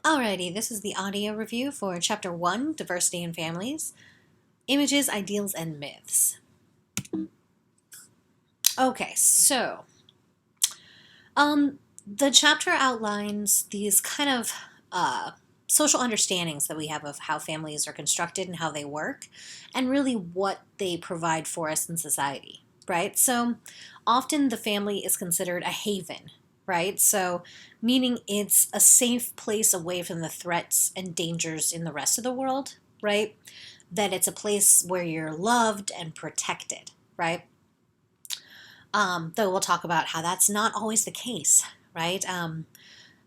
Alrighty, this is the audio review for Chapter 1, Diversity in Families, Images, Ideals, and Myths. Okay, so, the chapter outlines these kind of social understandings that we have of how families are constructed and how they work, and really what they provide for us in society, right? So, often the family is considered a haven, right? So, meaning it's a safe place away from the threats and dangers in the rest of the world, right? That it's a place where you're loved and protected, right? Though we'll talk about how that's not always the case, right?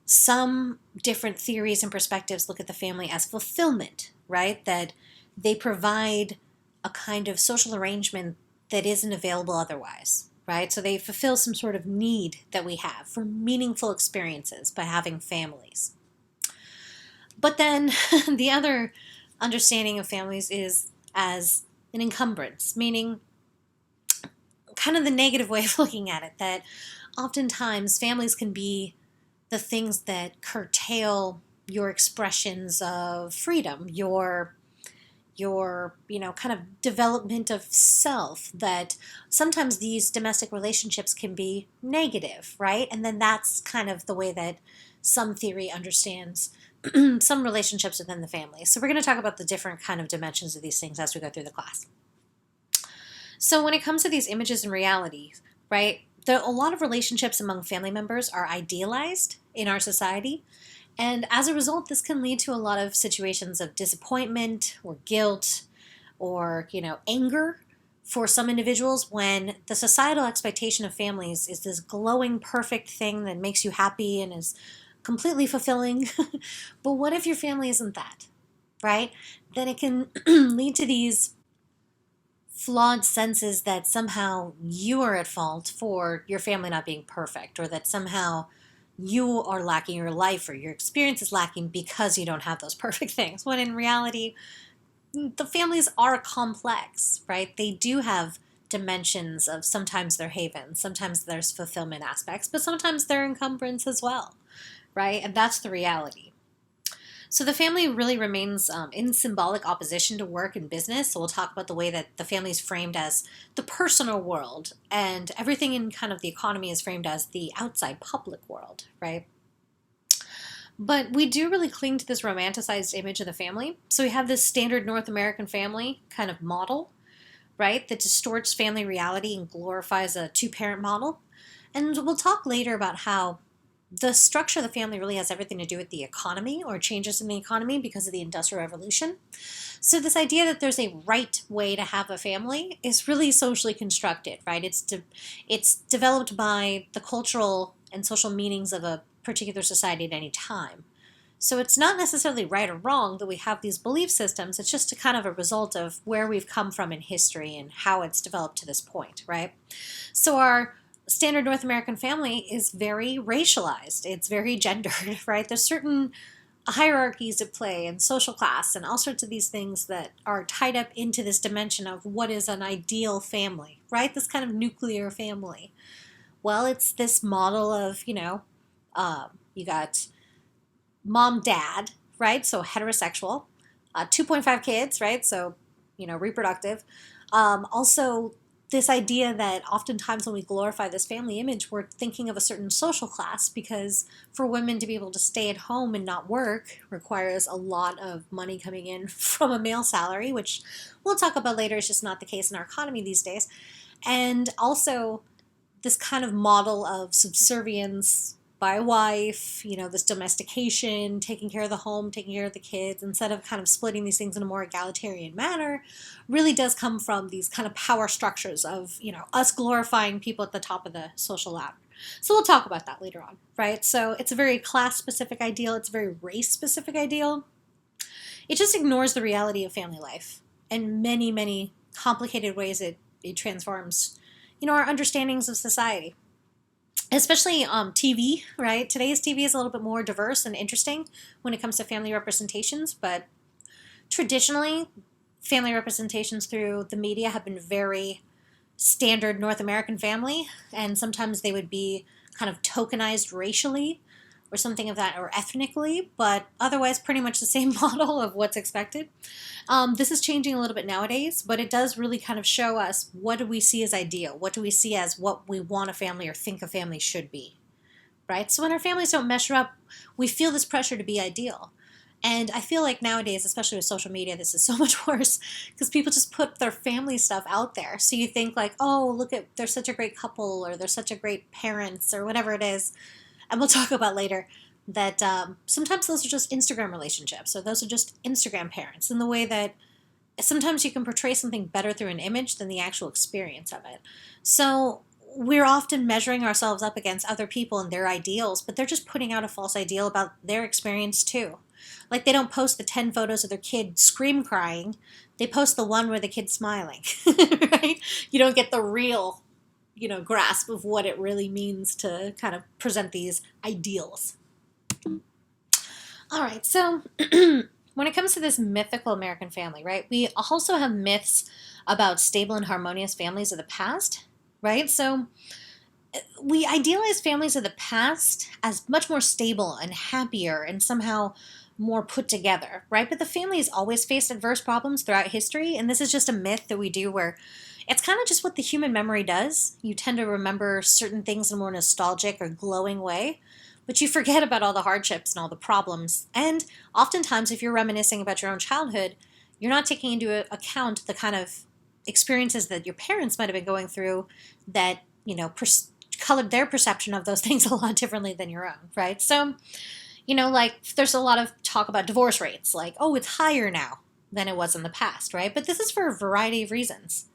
Some different theories and perspectives look at the family as fulfillment, right? That they provide a kind of social arrangement that isn't available otherwise, right? So they fulfill some sort of need that we have for meaningful experiences by having families. But then the other understanding of families is as an encumbrance, meaning kind of the negative way of looking at it, that oftentimes families can be the things that curtail your expressions of freedom, your kind of development of self, that sometimes these domestic relationships can be negative, right? And then that's kind of the way that some theory understands some relationships within the family. So we're going to talk about the different kind of dimensions of these things as we go through the class. So when it comes to these images and realities, right, a lot of relationships among family members are idealized in our society. And as a result, this can lead to a lot of situations of disappointment or guilt or, anger for some individuals when the societal expectation of families is this glowing, perfect thing that makes you happy and is completely fulfilling. But what if your family isn't that, right? Then it can lead to these flawed senses that somehow you are at fault for your family not being perfect, or that somehow you are lacking your life or your experience is lacking because you don't have those perfect things. When in reality, the families are complex, right? They do have dimensions of sometimes they're havens, sometimes there's fulfillment aspects, but sometimes they're encumbrance as well, right? And that's the reality. So the family really remains in symbolic opposition to work and business. So we'll talk about the way that the family is framed as the personal world, and everything in kind of the economy is framed as the outside public world, right? But we do really cling to this romanticized image of the family. So we have this standard North American family kind of model, right, that distorts family reality and glorifies a two-parent model. And we'll talk later about how the structure of the family really has everything to do with the economy or changes in the economy because of the Industrial Revolution. So this idea that there's a right way to have a family is really socially constructed, right? It's developed by the cultural and social meanings of a particular society at any time. So it's not necessarily right or wrong that we have these belief systems. It's just a kind of a result of where we've come from in history and how it's developed to this point, right? So our standard North American family is very racialized. It's very gendered, right? There's certain hierarchies at play and social class and all sorts of these things that are tied up into this dimension of what is an ideal family, right? This kind of nuclear family. Well, it's this model of, you got mom, dad, right? So heterosexual, 2.5 kids, right? So, reproductive. Also, this idea that oftentimes when we glorify this family image, we're thinking of a certain social class, because for women to be able to stay at home and not work requires a lot of money coming in from a male salary, which we'll talk about later is just not the case in our economy these days. And also this kind of model of subservience by a wife, this domestication, taking care of the home, taking care of the kids, instead of kind of splitting these things in a more egalitarian manner, really does come from these kind of power structures of, us glorifying people at the top of the social ladder. So we'll talk about that later on, right? So it's a very class-specific ideal. It's a very race-specific ideal. It just ignores the reality of family life and many, many complicated ways it transforms, our understandings of society. Especially TV, right? Today's TV is a little bit more diverse and interesting when it comes to family representations, but traditionally, family representations through the media have been very standard North American family, and sometimes they would be kind of tokenized racially, or something of that, or ethnically, but otherwise pretty much the same model of what's expected. This is changing a little bit nowadays, but it does really kind of show us what do we see as ideal? What do we see as what we want a family or think a family should be, right? So when our families don't measure up, we feel this pressure to be ideal. And I feel like nowadays, especially with social media, this is so much worse because people just put their family stuff out there. So you think like, oh, look at, they're such a great couple, or they're such a great parents, or whatever it is. And we'll talk about later that sometimes those are just Instagram relationships, or those are just Instagram parents, in the way that sometimes you can portray something better through an image than the actual experience of it. So we're often measuring ourselves up against other people and their ideals, but they're just putting out a false ideal about their experience too. Like, they don't post the 10 photos of their kid scream crying. They post the one where the kid's smiling, right? You don't get the real, grasp of what it really means to kind of present these ideals. All right, so when it comes to this mythical American family, right, we also have myths about stable and harmonious families of the past, right? So we idealize families of the past as much more stable and happier and somehow more put together, right? But the family has always faced adverse problems throughout history, and this is just a myth that we do where it's kind of just what the human memory does. You tend to remember certain things in a more nostalgic or glowing way, but you forget about all the hardships and all the problems. And oftentimes, if you're reminiscing about your own childhood, you're not taking into account the kind of experiences that your parents might have been going through that, colored their perception of those things a lot differently than your own, right? So, like, there's a lot of talk about divorce rates, like, oh, it's higher now than it was in the past, right? But this is for a variety of reasons,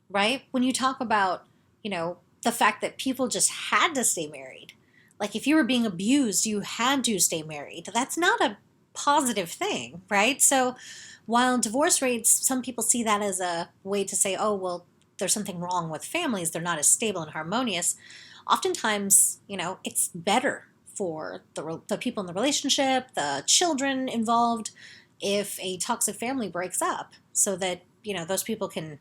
right? When you talk about, the fact that people just had to stay married, like if you were being abused, you had to stay married. That's not a positive thing, right? So while divorce rates, some people see that as a way to say, oh, well, there's something wrong with families, they're not as stable and harmonious. Oftentimes, it's better for the people in the relationship, the children involved, if a toxic family breaks up, so that, those people can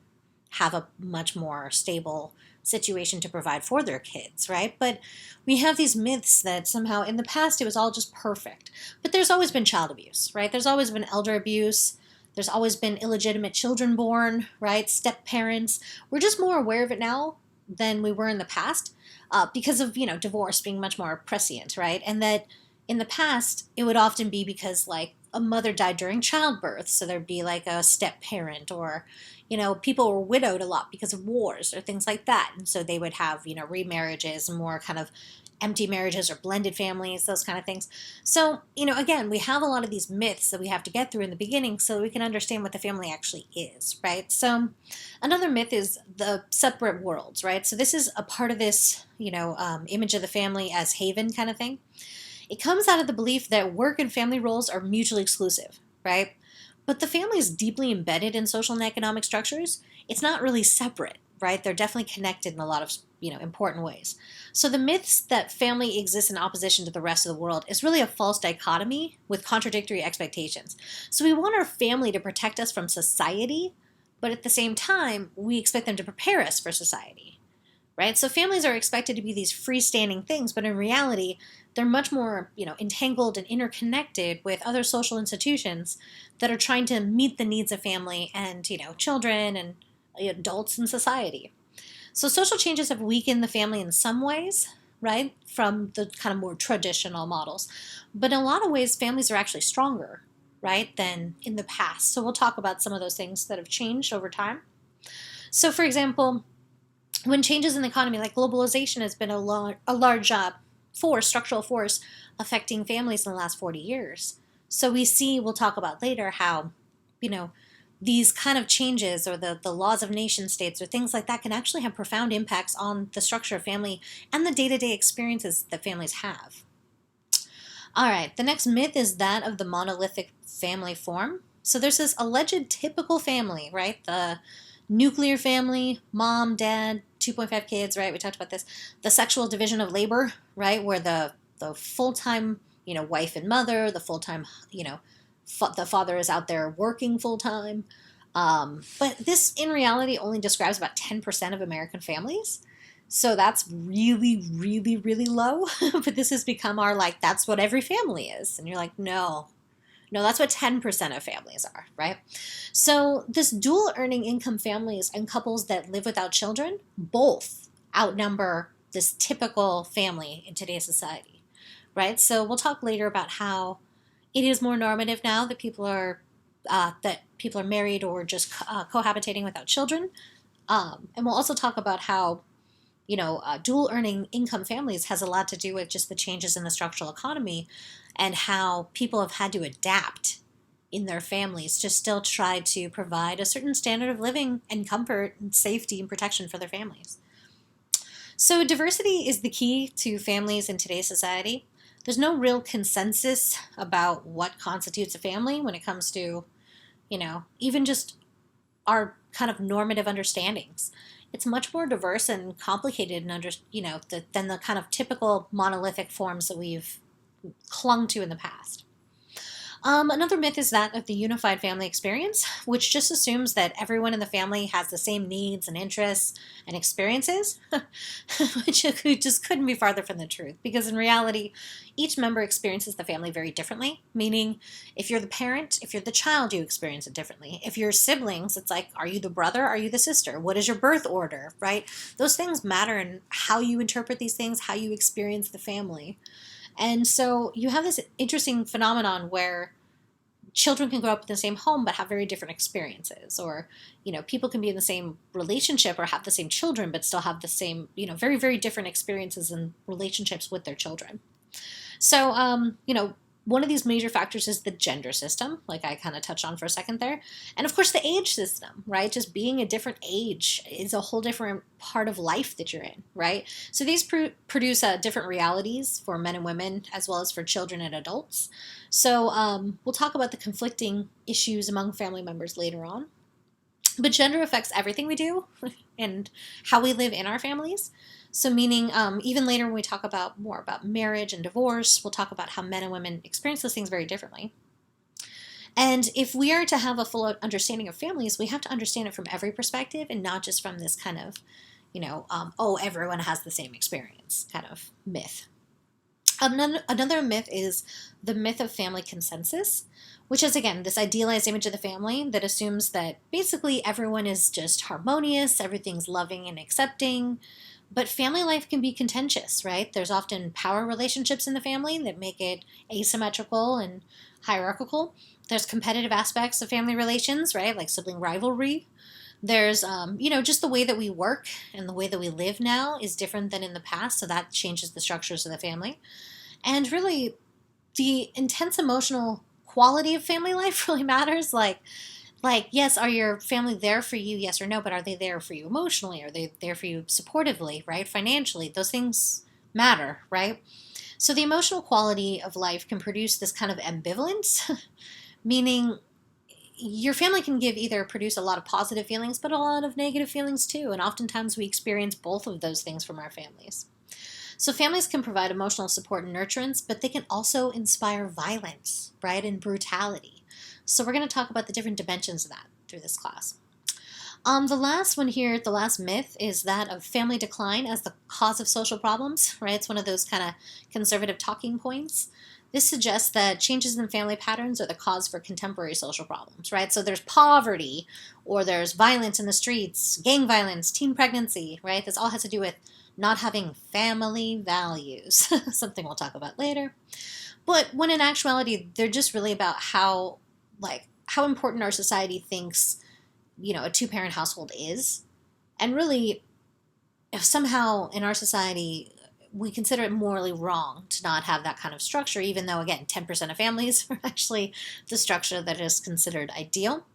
have a much more stable situation to provide for their kids, right? But we have these myths that somehow in the past it was all just perfect. But there's always been child abuse, right? There's always been elder abuse. There's always been illegitimate children born, right? Step parents. We're just more aware of it now than we were in the past. Because of, divorce being much more prescient, right? And that in the past, it would often be because, like, a mother died during childbirth, so there'd be, like, a step parent, or, people were widowed a lot because of wars or things like that. And so they would have, remarriages and more kind of empty marriages or blended families, those kind of things. So, again, we have a lot of these myths that we have to get through in the beginning so we can understand what the family actually is, right? So another myth is the separate worlds, right? So this is a part of this, image of the family as haven kind of thing. It comes out of the belief that work and family roles are mutually exclusive, right? But the family is deeply embedded in social and economic structures. It's not really separate, right? They're definitely connected in a lot of, important ways. So the myths that family exists in opposition to the rest of the world is really a false dichotomy with contradictory expectations. So we want our family to protect us from society, but at the same time, we expect them to prepare us for society, right? So families are expected to be these freestanding things, but in reality, they're much more, entangled and interconnected with other social institutions that are trying to meet the needs of family and, children and adults in society. So social changes have weakened the family in some ways, right, from the kind of more traditional models. But in a lot of ways, families are actually stronger, right, than in the past. So we'll talk about some of those things that have changed over time. So, for example, when changes in the economy, like globalization, has been a large structural force affecting families in the last 40 years. So we see, we'll talk about later, how, these kind of changes or the laws of nation states or things like that can actually have profound impacts on the structure of family and the day-to-day experiences that families have. All right, the next myth is that of the monolithic family form. So there's this alleged typical family, right? The nuclear family, mom, dad, 2.5 kids, right? We talked about this. The sexual division of labor, right? Where the full-time, wife and mother, the full-time, the father is out there working full-time. But this, in reality, only describes about 10% of American families. So that's really, really, really low. But this has become our like, that's what every family is. And you're like, no, no, that's what 10% of families are, right? So this dual earning income families and couples that live without children both outnumber this typical family in today's society, right? So we'll talk later about how it is more normative now that people are married or just cohabitating without children. And we'll also talk about how dual earning income families has a lot to do with just the changes in the structural economy and how people have had to adapt in their families to still try to provide a certain standard of living and comfort and safety and protection for their families. So diversity is the key to families in today's society. There's no real consensus about what constitutes a family when it comes to, even just our kind of normative understandings. It's much more diverse and complicated than the kind of typical monolithic forms that we've clung to in the past. Another myth is that of the unified family experience, which just assumes that everyone in the family has the same needs and interests and experiences, which just couldn't be farther from the truth. Because in reality, each member experiences the family very differently, meaning if you're the parent, if you're the child, you experience it differently. If you're siblings, it's like, are you the brother? Are you the sister? What is your birth order, right? Those things matter in how you interpret these things, how you experience the family. And so you have this interesting phenomenon where children can grow up in the same home but have very different experiences, or people can be in the same relationship or have the same children but still have the same very, very different experiences and relationships with their children. So one of these major factors is the gender system, like I kind of touched on for a second there. And of course, the age system, right? Just being a different age is a whole different part of life that you're in, right? So these produce different realities for men and women, as well as for children and adults. So we'll talk about the conflicting issues among family members later on. But gender affects everything we do and how we live in our families. So meaning even later when we talk more about marriage and divorce, we'll talk about how men and women experience those things very differently. And if we are to have a full understanding of families, we have to understand it from every perspective and not just from this kind of, everyone has the same experience kind of myth. Another myth is the myth of family consensus, which is, again, this idealized image of the family that assumes that basically everyone is just harmonious, everything's loving and accepting. But family life can be contentious, right? There's often power relationships in the family that make it asymmetrical and hierarchical. There's competitive aspects of family relations, right? Like sibling rivalry. There's, just the way that we work and the way that we live now is different than in the past, so that changes the structures of the family. And really, the intense emotional quality of family life really matters. Like, yes, are your family there for you, yes or no, but are they there for you emotionally? Are they there for you supportively, right? Financially? Those things matter, right? So the emotional quality of life can produce this kind of ambivalence, meaning your family can produce a lot of positive feelings, but a lot of negative feelings too. And oftentimes we experience both of those things from our families. So families can provide emotional support and nurturance, but they can also inspire violence, right? And brutality. So we're going to talk about the different dimensions of that through this class. The last one here, the last myth, is that of family decline as the cause of social problems, right? It's one of those kind of conservative talking points. This suggests that changes in family patterns are the cause for contemporary social problems, right? So there's poverty, or there's violence in the streets, gang violence, teen pregnancy, right? This all has to do with not having family values, something we'll talk about later. But when in actuality, they're just really about how important our society thinks, a two-parent household is. And really, if somehow in our society we consider it morally wrong to not have that kind of structure, even though, again, 10% of families are actually the structure that is considered ideal.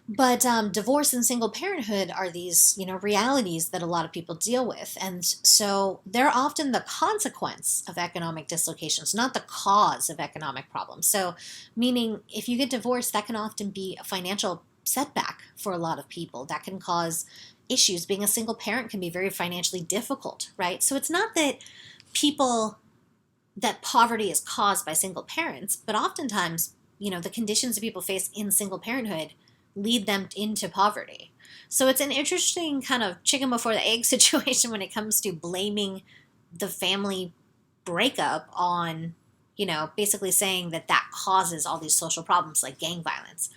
But divorce and single parenthood are these, realities that a lot of people deal with. And so they're often the consequence of economic dislocations, not the cause of economic problems. So meaning if you get divorced, that can often be a financial setback for a lot of people. That can cause issues. Being a single parent can be very financially difficult, right? So it's not that poverty is caused by single parents, but oftentimes, the conditions that people face in single parenthood lead them into poverty. So it's an interesting kind of chicken before the egg situation when it comes to blaming the family breakup on, basically saying that that causes all these social problems like gang violence.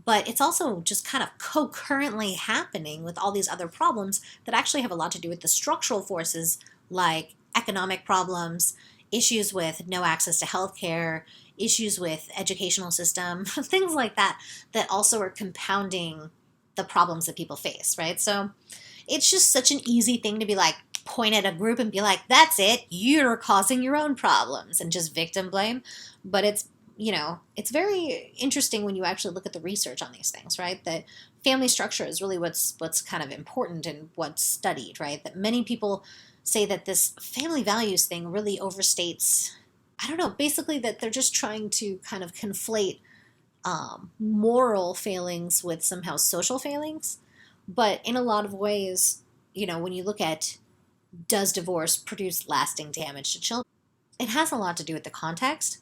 But it's also just kind of concurrently happening with all these other problems that actually have a lot to do with the structural forces like economic problems, issues with no access to healthcare, issues with educational system, things like that, that also are compounding the problems that people face, right? So it's just such an easy thing to be like, point at a group and be like, that's it, you're causing your own problems, and just victim blame. But it's very interesting when you actually look at the research on these things, right? That family structure is really what's kind of important and what's studied, right? That many people say that this family values thing really overstates, I don't know, basically that they're just trying to kind of conflate moral failings with somehow social failings. But in a lot of ways, when you look at, does divorce produce lasting damage to children, it has a lot to do with the context.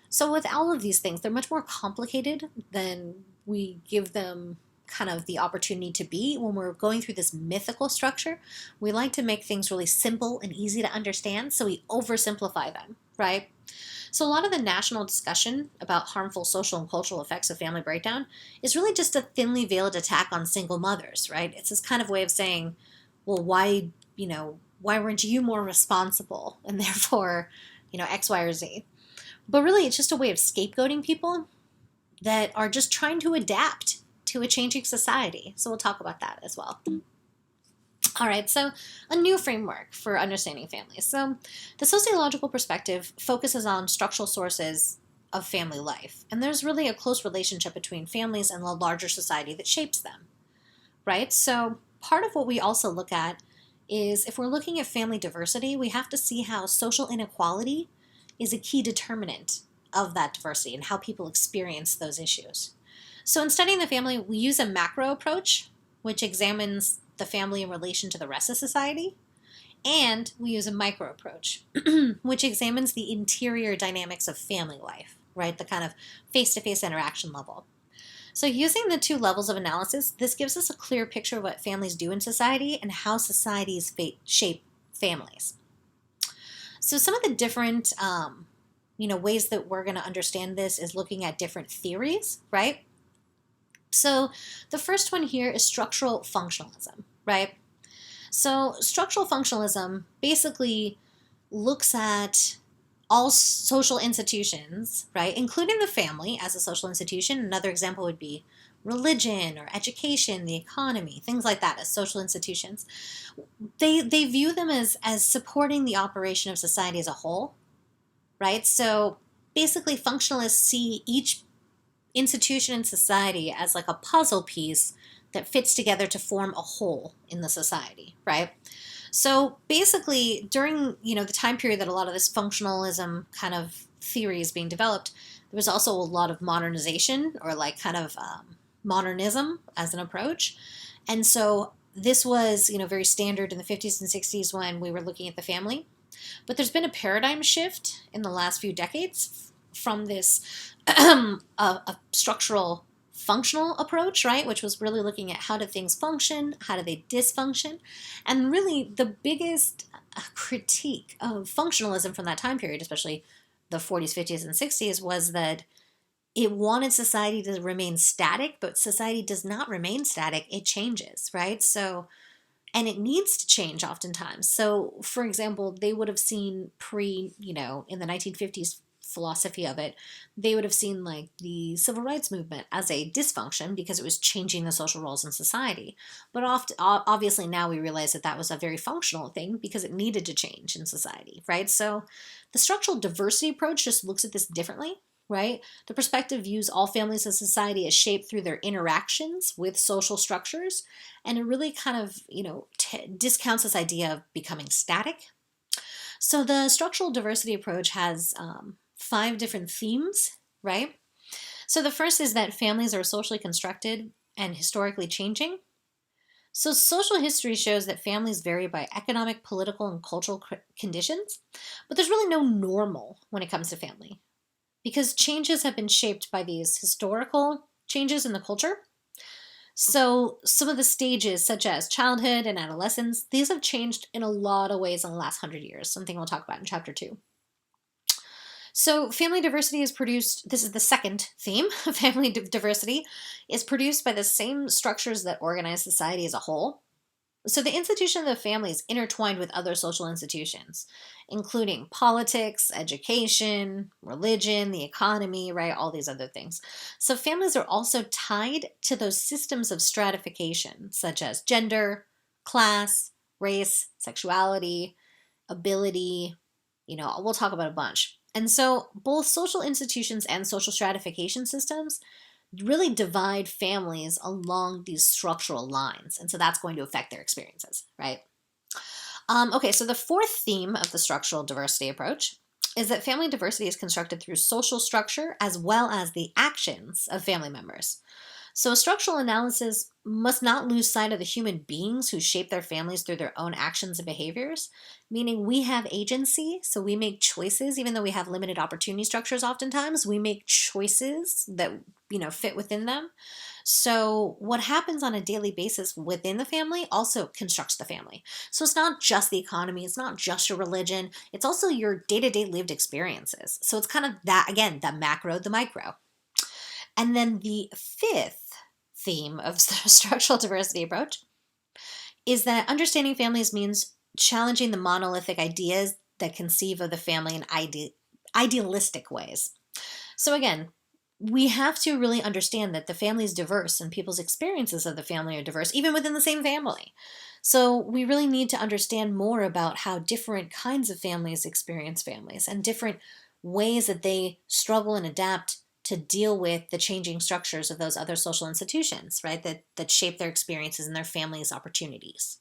So with all of these things, they're much more complicated than we give them kind of the opportunity to be. When we're going through this mythical structure, we like to make things really simple and easy to understand, so we oversimplify them, right? So a lot of the national discussion about harmful social and cultural effects of family breakdown is really just a thinly veiled attack on single mothers, right? It's this kind of way of saying, well, why weren't you more responsible? And therefore, X, Y, or Z. But really, it's just a way of scapegoating people that are just trying to adapt to a changing society. So we'll talk about that as well. All right, so a new framework for understanding families. So the sociological perspective focuses on structural sources of family life. And there's really a close relationship between families and the larger society that shapes them, right? So part of what we also look at is, if we're looking at family diversity, we have to see how social inequality is a key determinant of that diversity and how people experience those issues. So in studying the family, we use a macro approach, which examines the family in relation to the rest of society, and we use a micro approach, which examines the interior dynamics of family life, right? The kind of face-to-face interaction level. So using the two levels of analysis, this gives us a clear picture of what families do in society and how societies shape families. So some of the different ways that we're going to understand this is looking at different theories, right? So the first one here is structural functionalism, right? So structural functionalism basically looks at all social institutions, right, including the family as a social institution. Another example would be religion or education, the economy, things like that as social institutions. They view them as supporting the operation of society as a whole, right? So basically, functionalists see each institution in society as like a puzzle piece that fits together to form a whole in the society, right? So basically, during the time period that a lot of this functionalism kind of theory is being developed, there was also a lot of modernization, or like kind of modernism as an approach. And so this was very standard in the 50s and 60s when we were looking at the family. But there's been a paradigm shift in the last few decades from this a structural functional approach, right, which was really looking at how do things function, how do they dysfunction. And really the biggest critique of functionalism from that time period, especially the 40s, 50s, and 60s, was that it wanted society to remain static, but society does not remain static, it changes, right? So, and it needs to change oftentimes. So, for example, they would have seen in the 1950s philosophy of it, they would have seen like the civil rights movement as a dysfunction because it was changing the social roles in society. But obviously now we realize that that was a very functional thing because it needed to change in society, right? So the structural diversity approach just looks at this differently, right? The perspective views all families in society as shaped through their interactions with social structures, and it really kind of, discounts this idea of becoming static. So the structural diversity approach has 5 different themes, right? So the first is that families are socially constructed and historically changing. So social history shows that families vary by economic, political, and cultural conditions, but there's really no normal when it comes to family, because changes have been shaped by these historical changes in the culture, So some of the stages, such as childhood and adolescence, these have changed in a lot of ways in the last 100 years, something we'll talk about in chapter 2. So family diversity is produced, this is the second theme, family diversity is produced by the same structures that organize society as a whole. So the institution of the family is intertwined with other social institutions, including politics, education, religion, the economy, right? All these other things. So families are also tied to those systems of stratification, such as gender, class, race, sexuality, ability, we'll talk about a bunch. And so both social institutions and social stratification systems really divide families along these structural lines. And so that's going to affect their experiences, right? Okay, so the fourth theme of the structural diversity approach is that family diversity is constructed through social structure as well as the actions of family members. So, structural analysis must not lose sight of the human beings who shape their families through their own actions and behaviors, meaning we have agency, so we make choices, even though we have limited opportunity structures oftentimes, we make choices that, fit within them. So, what happens on a daily basis within the family also constructs the family. So, it's not just the economy, it's not just your religion, it's also your day to day lived experiences. So, it's kind of that, again, the macro, the micro. And then the fifth theme of the structural diversity approach is that understanding families means challenging the monolithic ideas that conceive of the family in idealistic ways. So again, we have to really understand that the family is diverse and people's experiences of the family are diverse, even within the same family. So we really need to understand more about how different kinds of families experience families and different ways that they struggle and adapt to deal with the changing structures of those other social institutions, right, that shape their experiences and their families' opportunities.